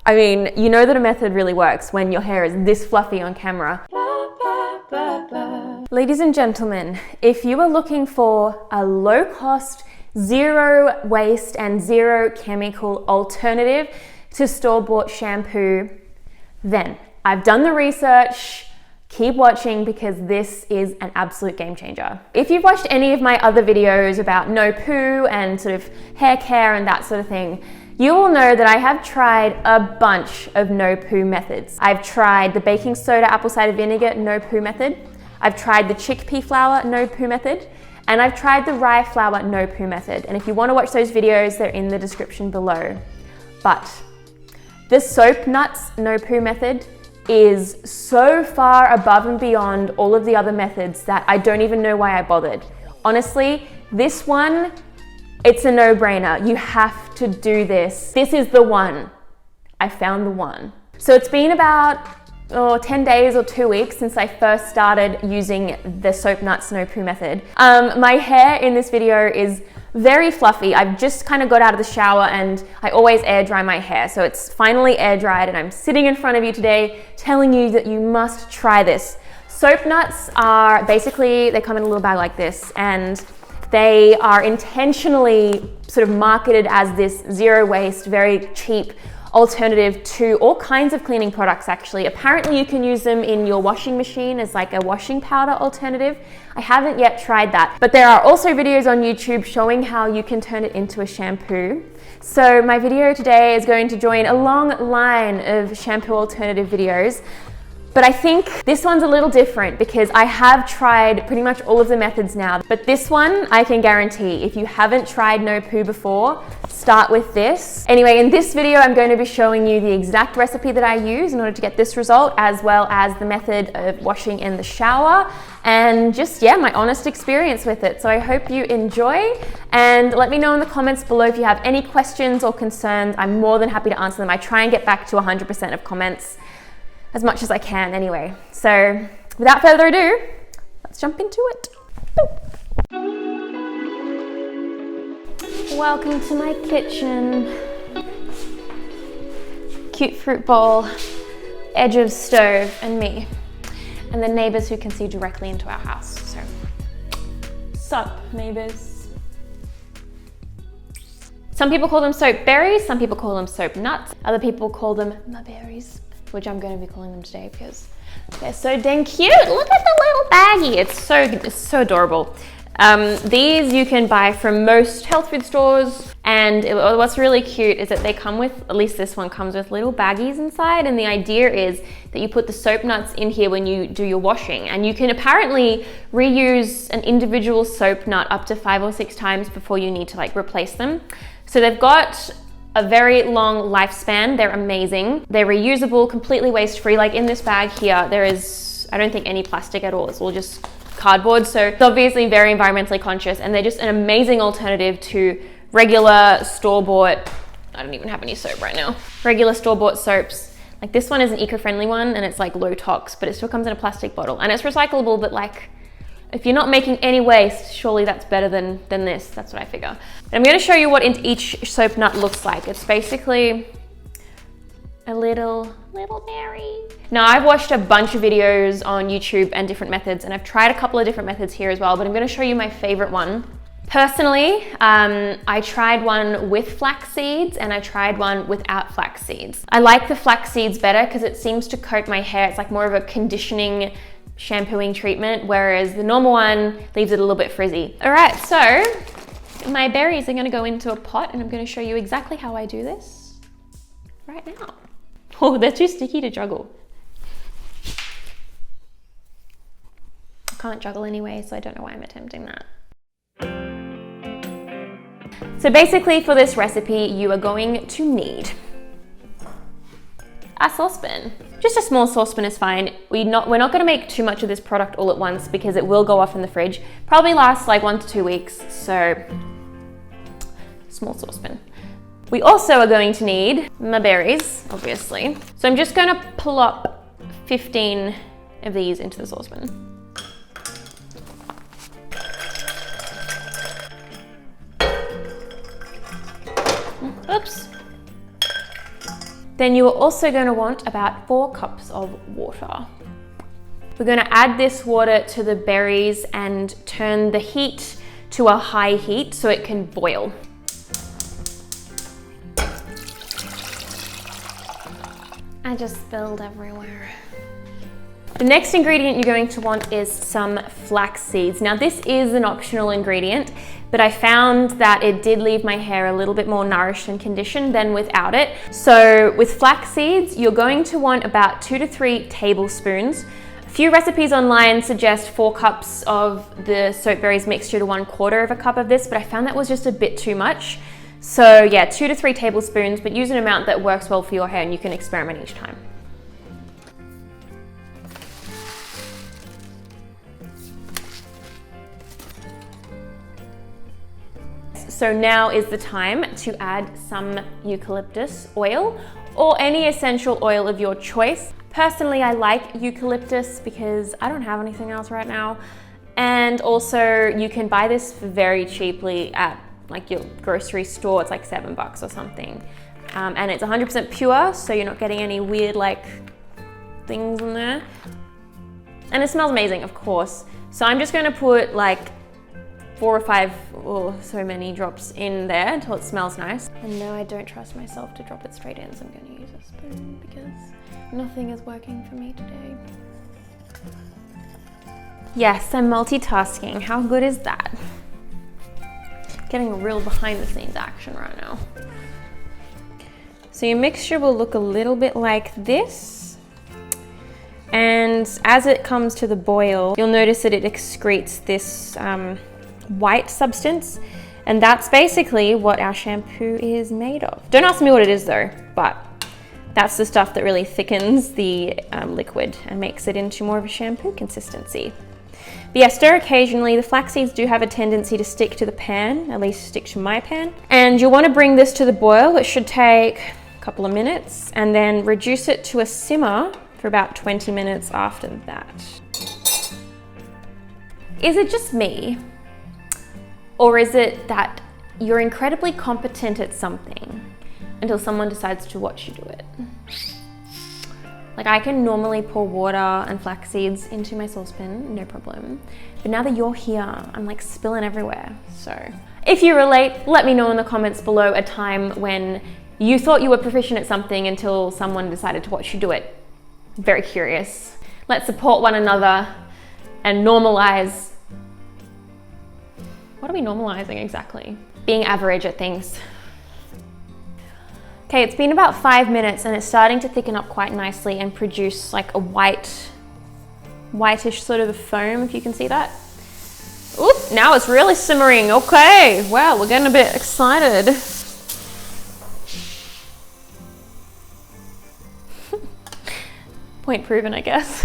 I mean, you know that a method really works when your hair is this fluffy on camera. Ladies and gentlemen, if you are looking for a low-cost, zero waste and zero chemical alternative to store-bought shampoo, then I've done the research. Keep watching because this is an absolute game changer. If you've watched any of my other videos about no-poo and sort of hair care and that sort of thing, you will know that I have tried a bunch of no-poo methods. I've tried the baking soda apple cider vinegar no-poo method. I've tried the chickpea flour no-poo method. And I've tried the rye flour no-poo method. And if you want to watch those videos, they're in the description below. But the soap nuts no-poo method is so far above and beyond all of the other methods that I don't even know why I bothered. Honestly, this one, it's a no-brainer. You have to do this. This is the one. I found the one. So it's been about 10 days or 2 weeks since I first started using the soap nuts no-poo method. My hair in this video is very fluffy. I've just kind of got out of the shower and I always air dry my hair. So it's finally air dried and I'm sitting in front of you today telling you that you must try this. Soap nuts are basically, they come in a little bag like this and they are intentionally sort of marketed as this zero waste, very cheap alternative to all kinds of cleaning products actually. Apparently you can use them in your washing machine as like a washing powder alternative. I haven't yet tried that, but there are also videos on YouTube showing how you can turn it into a shampoo. So my video today is going to join a long line of shampoo alternative videos. But I think this one's a little different because I have tried pretty much all of the methods now. But this one, I can guarantee, if you haven't tried no-poo before, start with this. Anyway, in this video, I'm going to be showing you the exact recipe that I use in order to get this result, as well as the method of washing in the shower, and just, yeah, my honest experience with it. So I hope you enjoy, and let me know in the comments below if you have any questions or concerns. I'm more than happy to answer them. I try and get back to 100% of comments as much as I can anyway. So without further ado, let's jump into it. Welcome to my kitchen. Cute fruit bowl, edge of stove, and me. And the neighbors who can see directly into our house. So, sup, neighbors. Some people call them soap berries, some people call them soap nuts, other people call them berries, which I'm going to be calling them today because they're so dang cute. Look at the little baggie. It's so adorable. These you can buy from most health food stores, and what's really cute is that they come with, at least this one comes with little baggies inside, and the idea is that you put the soap nuts in here when you do your washing, and you can apparently reuse an individual soap nut up to 5 or 6 times before you need to like replace them. So they've got a very long lifespan. They're amazing. They're reusable, completely waste-free. Like in this bag here, there is, I don't think any plastic at all. It's all just cardboard. So it's obviously very environmentally conscious, and they're just an amazing alternative to regular store-bought, I don't even have any soap right now, regular store-bought soaps. Like this one is an eco-friendly one and it's like low tox, but it still comes in a plastic bottle and it's recyclable, but like, if you're not making any waste, surely that's better than this. That's what I figure. And I'm going to show you what each soap nut looks like. It's basically a little berry. Now, I've watched a bunch of videos on YouTube and different methods, and I've tried a couple of different methods here as well, but I'm going to show you my favorite one. Personally, I tried one with flax seeds and I tried one without flax seeds. I like the flax seeds better because it seems to coat my hair. It's like more of a conditioning shampooing treatment, whereas the normal one leaves it a little bit frizzy. All right, so my berries are gonna go into a pot and I'm gonna show you exactly how I do this right now. Oh, they're too sticky to juggle. I can't juggle anyway, so I don't know why I'm attempting that. So basically for this recipe, you are going to need a saucepan. Just a small saucepan is fine. We're not gonna make too much of this product all at once because it will go off in the fridge. Probably lasts like 1 to 2 weeks, so small saucepan. We also are going to need my berries, obviously. So I'm just gonna plop 15 of these into the saucepan. Oops. Then you are also going to want about 4 cups of water. We're going to add this water to the berries and turn the heat to a high heat so it can boil. I just spilled everywhere. The next ingredient you're going to want is some flax seeds. Now this is an optional ingredient, but I found that it did leave my hair a little bit more nourished and conditioned than without it. So with flax seeds, you're going to want about 2 to 3 tablespoons. A few recipes online suggest 4 cups of the soapberries mixture to 1/4 of a cup of this, but I found that was just a bit too much. So yeah, 2 to 3 tablespoons, but use an amount that works well for your hair and you can experiment each time. So now is the time to add some eucalyptus oil or any essential oil of your choice. Personally, I like eucalyptus because I don't have anything else right now. And also you can buy this very cheaply at like your grocery store. It's like $7 or something. And it's 100% pure, so you're not getting any weird like things in there. And it smells amazing, of course. So I'm just gonna put like 4 or 5, or so many drops in there until it smells nice. And now I don't trust myself to drop it straight in, so I'm going to use a spoon because nothing is working for me today. Yes, I'm multitasking. How good is that? Getting a real behind the scenes action right now. So your mixture will look a little bit like this. And as it comes to the boil, you'll notice that it excretes this white substance, and that's basically what our shampoo is made of. Don't ask me what it is though, but that's the stuff that really thickens the liquid and makes it into more of a shampoo consistency. But yeah, stir occasionally. The flax seeds do have a tendency to stick to the pan, at least stick to my pan. And you'll want to bring this to the boil. It should take a couple of minutes, and then reduce it to a simmer for about 20 minutes after that. Is it just me? Or is it that you're incredibly competent at something until someone decides to watch you do it? Like I can normally pour water and flax seeds into my saucepan, no problem. But now that you're here, I'm like spilling everywhere. So if you relate, let me know in the comments below a time when you thought you were proficient at something until someone decided to watch you do it. Very curious. Let's support one another and normalize. What are we normalizing exactly? Being average at things. Okay, it's been about 5 minutes and it's starting to thicken up quite nicely and produce like a whitish sort of a foam, if you can see that. Oop, now it's really simmering. Okay, wow, we're getting a bit excited. Point proven, I guess.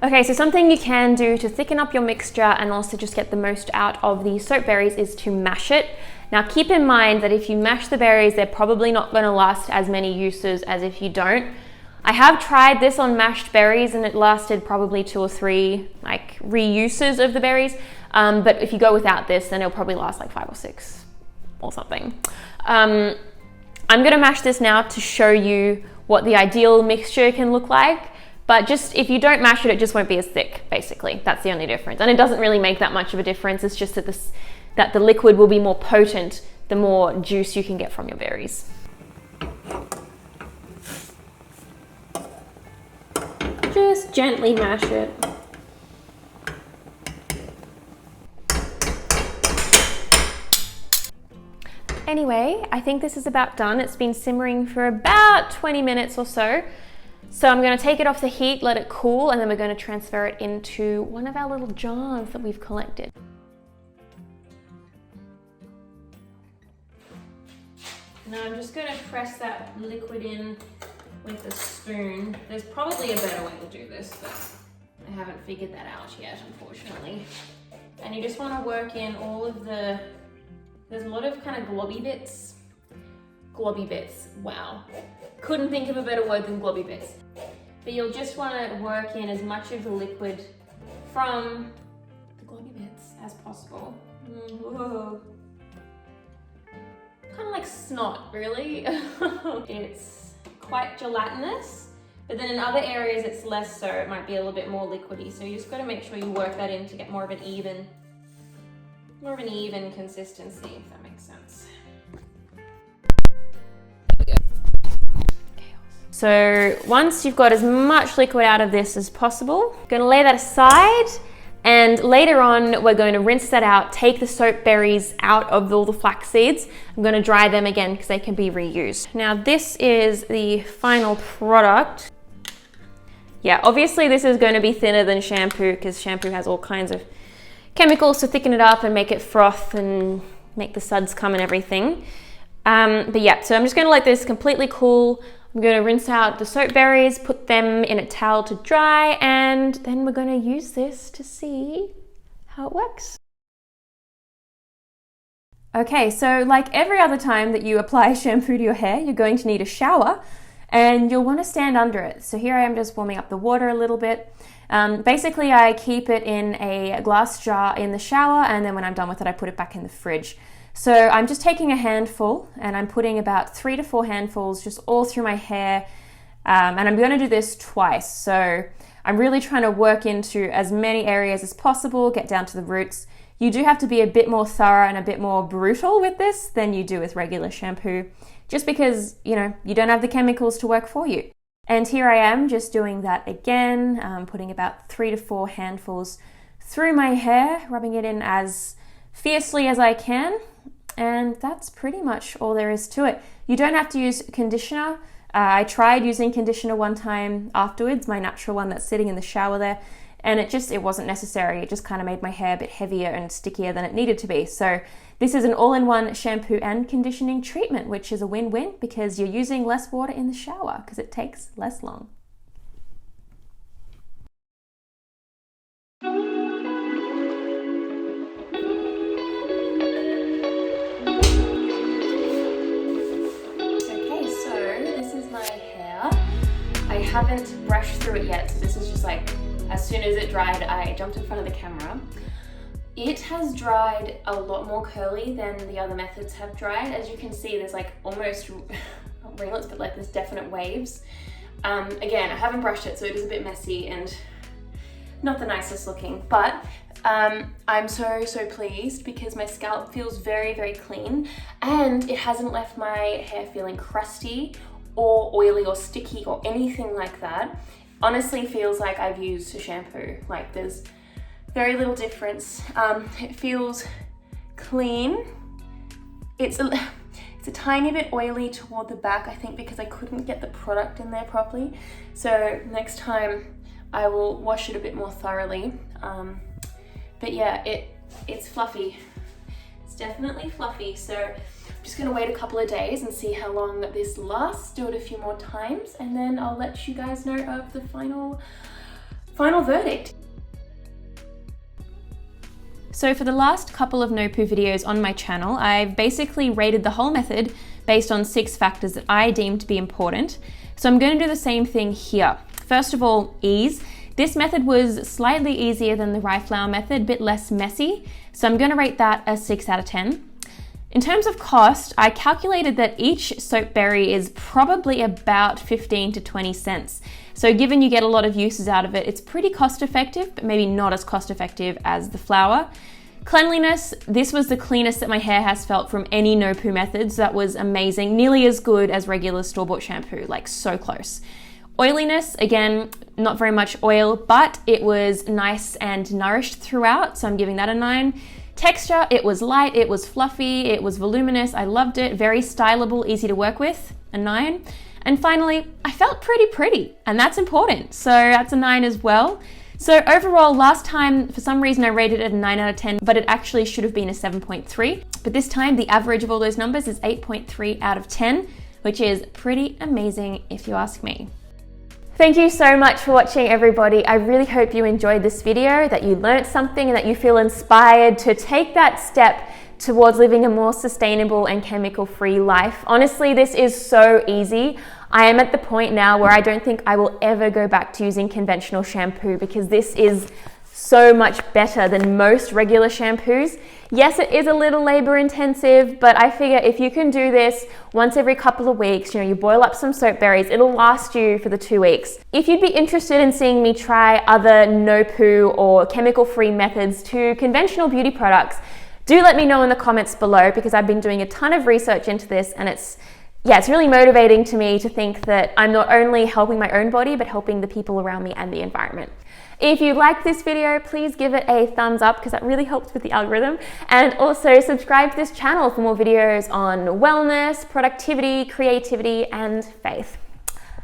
Okay, so something you can do to thicken up your mixture and also just get the most out of the soap berries is to mash it. Now keep in mind that if you mash the berries, they're probably not going to last as many uses as if you don't. I have tried this on mashed berries and it lasted probably 2 or 3 like reuses of the berries. But if you go without this, then it'll probably last like 5 or 6 or something. I'm gonna mash this now to show you what the ideal mixture can look like. But just if you don't mash it, it just won't be as thick, basically. That's the only difference. And it doesn't really make that much of a difference. It's just that the liquid will be more potent the more juice you can get from your berries. Just gently mash it. Anyway, I think this is about done. It's been simmering for about 20 minutes or so. So I'm going to take it off the heat, let it cool, and then we're going to transfer it into one of our little jars that we've collected. Now I'm just going to press that liquid in with a spoon. There's probably a better way to do this, but I haven't figured that out yet, unfortunately. And you just want to work in all of the, there's a lot of kind of globby bits. Globby bits, wow. Couldn't think of a better word than globby bits. But you'll just want to work in as much of the liquid from the globby bits as possible. Whoa. kind of like snot, really. It's quite gelatinous, but then in other areas it's less so. It might be a little bit more liquidy. So you just got to make sure you work that in to get more of an even consistency, if that makes sense. So once you've got as much liquid out of this as possible, I'm going to lay that aside, and later on we're going to rinse that out, take the soap berries out of all the flax seeds. I'm going to dry them again because they can be reused. Now this is the final product. Yeah, obviously this is going to be thinner than shampoo because shampoo has all kinds of chemicals to thicken it up and make it froth and make the suds come and everything. But yeah, so I'm just going to let this completely cool. I'm going to rinse out the soap berries, put them in a towel to dry, and then we're going to use this to see how it works. Okay, so like every other time that you apply shampoo to your hair, you're going to need a shower and you'll want to stand under it. So here I am just warming up the water a little bit. Basically, I keep it in a glass jar in the shower, and then when I'm done with it, I put it back in the fridge. So I'm just taking a handful and I'm putting about 3 to 4 handfuls just all through my hair. And I'm going to do this twice. So I'm really trying to work into as many areas as possible, get down to the roots. You do have to be a bit more thorough and a bit more brutal with this than you do with regular shampoo, just because, you know, you don't have the chemicals to work for you. And here I am just doing that again, putting about 3 to 4 handfuls through my hair, rubbing it in as fiercely as I can. And that's pretty much all there is to it. You don't have to use conditioner. I tried using conditioner one time afterwards, my natural one that's sitting in the shower there, and it wasn't necessary. It just kind of made my hair a bit heavier and stickier than it needed to be. So this is an all-in-one shampoo and conditioning treatment, which is a win-win because you're using less water in the shower because it takes less long. I haven't brushed through it yet, so this is just like, as soon as it dried, I jumped in front of the camera. It has dried a lot more curly than the other methods have dried. As you can see, there's like almost, not ringlets, but like there's definite waves. Again, I haven't brushed it, so it is a bit messy and not the nicest looking, but I'm so pleased because my scalp feels very, very clean and it hasn't left my hair feeling crusty or oily or sticky or anything like that. Honestly feels like I've used a shampoo. Like there's very little difference. It feels clean. It's a tiny bit oily toward the back, I think because I couldn't get the product in there properly. So next time I will wash it a bit more thoroughly. But yeah, it's fluffy. It's definitely fluffy. So I'm just gonna wait a couple of days and see how long this lasts, do it a few more times, and then I'll let you guys know of the final verdict. So for the last couple of no-poo videos on my channel, I've basically rated the whole method based on 6 factors that I deem to be important. So I'm going to do the same thing here. First of all, ease. This method was slightly easier than the rye flour method, a bit less messy. So I'm going to rate that a 6 out of 10. In terms of cost, I calculated that each soap berry is probably about 15 to 20 cents. So given you get a lot of uses out of it, it's pretty cost effective, but maybe not as cost effective as the flour. Cleanliness, this was the cleanest that my hair has felt from any no-poo methods. That was amazing, nearly as good as regular store-bought shampoo, like so close. Oiliness, again, not very much oil, but it was nice and nourished throughout, so I'm giving that a 9. Texture, it was light, it was fluffy, it was voluminous, I loved it, very stylable, easy to work with, a 9. And finally, I felt pretty, and that's important, so that's a 9 as well. So overall, last time, for some reason I rated it a 9 out of 10, but it actually should have been a 7.3. But this time, the average of all those numbers is 8.3 out of 10, which is pretty amazing if you ask me. Thank you so much for watching, everybody. I really hope you enjoyed this video, that you learned something and that you feel inspired to take that step towards living a more sustainable and chemical-free life. Honestly, this is so easy. I am at the point now where I don't think I will ever go back to using conventional shampoo because this is so much better than most regular shampoos. Yes, it is a little labor intensive, but I figure if you can do this once every couple of weeks, you boil up some soap berries, it'll last you for the 2 weeks. If you'd be interested in seeing me try other no-poo or chemical-free methods to conventional beauty products, do let me know in the comments below, because I've been doing a ton of research into this, and it's really motivating to me to think that I'm not only helping my own body, but helping the people around me and the environment. If you liked this video, please give it a thumbs up, because that really helps with the algorithm. And also subscribe to this channel for more videos on wellness, productivity, creativity, and faith.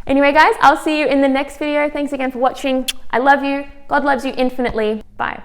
Anyway, guys, I'll see you in the next video. Thanks again for watching. I love you. God loves you infinitely. Bye.